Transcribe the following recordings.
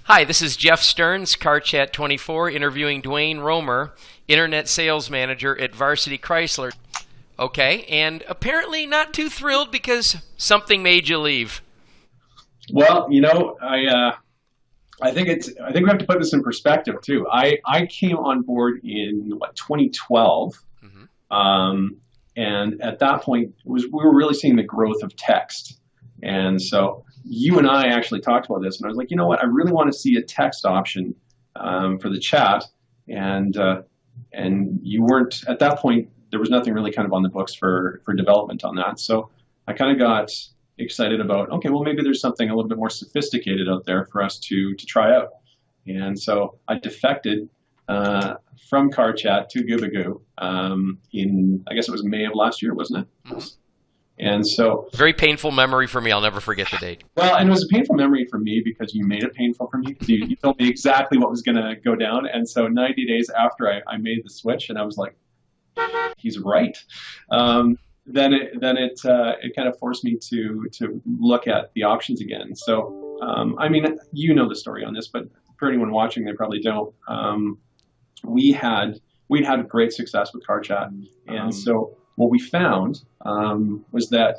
Hi, this is Jeff Stearns, CarChat24, interviewing Dwayne Romer, Internet Sales Manager at Varsity Chrysler. Okay, and apparently not too thrilled because something made you leave. Well, I think we have to put this in perspective too. I came on board in 2012, Hmm. and at that point we were really seeing the growth of text, and so you and I actually talked about this, and I was like, you know what, I really want to see a text option for the chat, and you weren't at that point. There was nothing really kind of on the books for development on that, so I kind of got excited about, okay, well, maybe there's something a little bit more sophisticated out there for us to try out. And so I defected from CarChat to Gubagoo in, I guess it was May of last year, wasn't it? Hmm. And so, Very painful memory for me. I'll never forget the date. well, and it was a painful memory for me because you made it painful for me. You told me exactly what was going to go down. And so 90 days after I made the switch, and I was like, he's right. Then it kind of forced me to look at the options again. So I mean, you know the story on this, but for anyone watching, they probably don't. We had we'd had great success with CarChat, and so what we found was that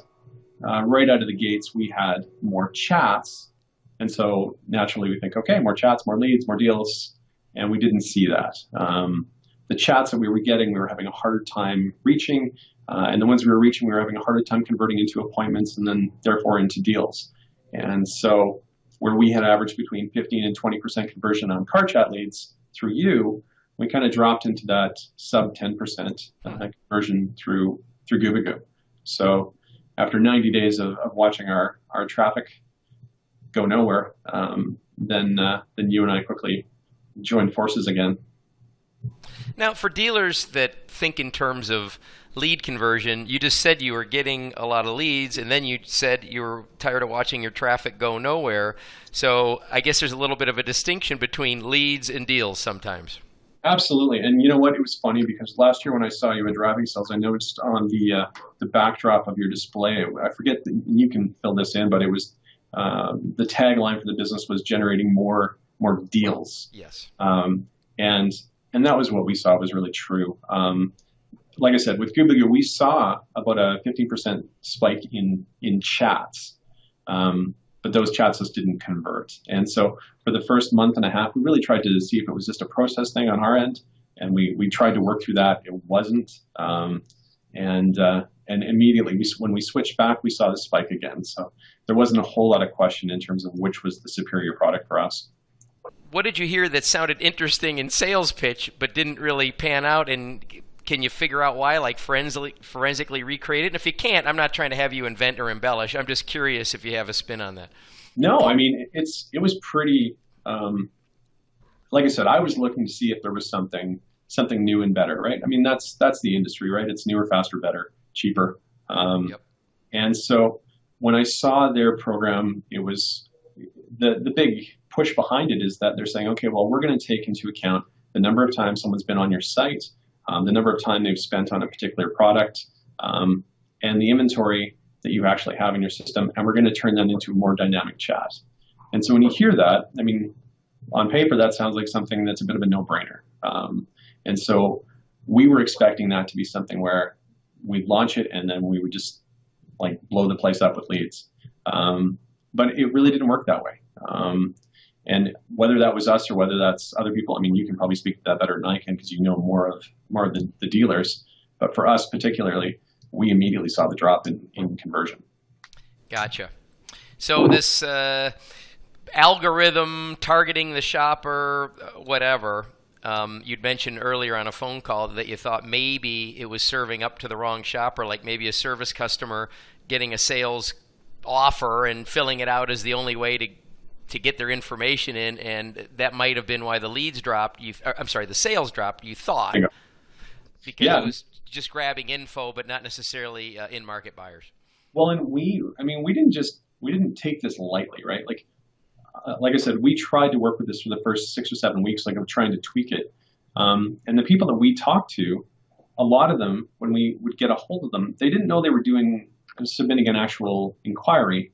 right out of the gates we had more chats, and so naturally we think, okay, more chats, more leads, more deals, and we didn't see that. The chats that we were getting, we were having a harder time reaching, and the ones we were reaching, we were having a harder time converting into appointments and then therefore into deals. And so where we had averaged between 15 and 20% conversion on car chat leads through you, we kind of dropped into that sub 10% conversion through Gubagoo. So after 90 days of watching our traffic go nowhere, then you and I quickly joined forces again. Now, for dealers that think in terms of lead conversion, you just said you were getting a lot of leads, and then you said you were tired of watching your traffic go nowhere. So I guess there's a little bit of a distinction between leads and deals sometimes. Absolutely, and you know what? It was funny because last year when I saw you at driving sales, I noticed on the backdrop of your display, I forget, you can fill this in, but it was the tagline for the business was generating more deals. Yes. And that was what we saw was really true. Like I said, with Gubagoo, we saw about a 15% spike in chats, but those chats just didn't convert. And so for the first month and a half, we really tried to see if it was just a process thing on our end, and we tried to work through that. It wasn't, and immediately when we switched back, we saw the spike again. So there wasn't a whole lot of question in terms of which was the superior product for us. What did you hear that sounded interesting in sales pitch but didn't really pan out? And can you figure out why, like forensically recreate it? And if you can't, I'm not trying to have you invent or embellish. I'm just curious if you have a spin on that. No, I mean it was pretty. Like I said, I was looking to see if there was something new and better, right? I mean that's the industry, right? It's newer, faster, better, cheaper. Yep. And so when I saw their program, it was the big push behind it is that they're saying, okay, well, we're going to take into account the number of times someone's been on your site, the number of time they've spent on a particular product, and the inventory that you actually have in your system, and we're going to turn that into a more dynamic chat. And so when you hear that, I mean, on paper, that sounds like something that's a bit of a no-brainer. And so we were expecting that to be something where we'd launch it and then we would just like blow the place up with leads. But it really didn't work that way. And whether that was us or whether that's other people, I mean, you can probably speak to that better than I can because you know more of the dealers. But for us particularly, we immediately saw the drop in conversion. Gotcha. So this algorithm targeting the shopper, whatever, you'd mentioned earlier on a phone call that you thought maybe it was serving up to the wrong shopper, like maybe a service customer getting a sales offer and filling it out as the only way to get their information in, and that might have been why the leads dropped. The sales dropped. You thought because Yeah. it was just grabbing info, but not necessarily in-market buyers. Well, and we didn't take this lightly, right? Like I said, we tried to work with this for the first 6 or 7 weeks, like of trying to tweak it. And the people that we talked to, a lot of them, when we would get a hold of them, they didn't know they were submitting an actual inquiry.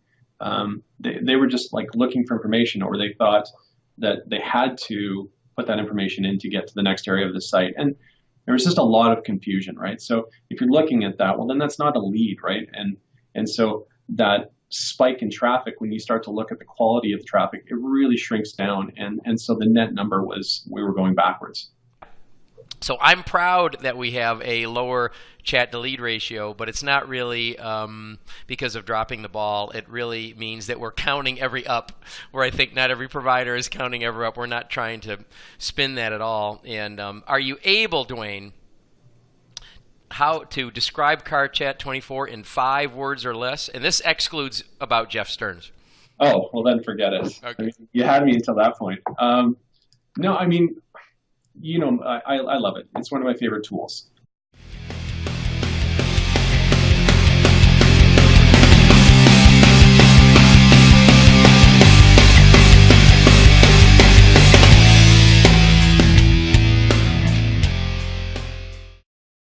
They were just like looking for information, or they thought, that they had to put that information in to get to the next area of the site. And there was just a lot of confusion, right? So if you're looking at that, well, then that's not a lead, right? And so that spike in traffic, when you start to look at the quality of the traffic, it really shrinks down. And so the net number was, we were going backwards. So I'm proud that we have a lower chat to lead ratio, but it's not really because of dropping the ball. It really means that we're counting every up, where I think not every provider is counting every up. We're not trying to spin that at all. And are you able, Dwayne, how to describe CarChat24 in 5 words or less? And this excludes about Jeff Stearns. Oh, well, then forget it. Okay. I mean, you had me until that point. No, I mean, I love it. It's one of my favorite tools.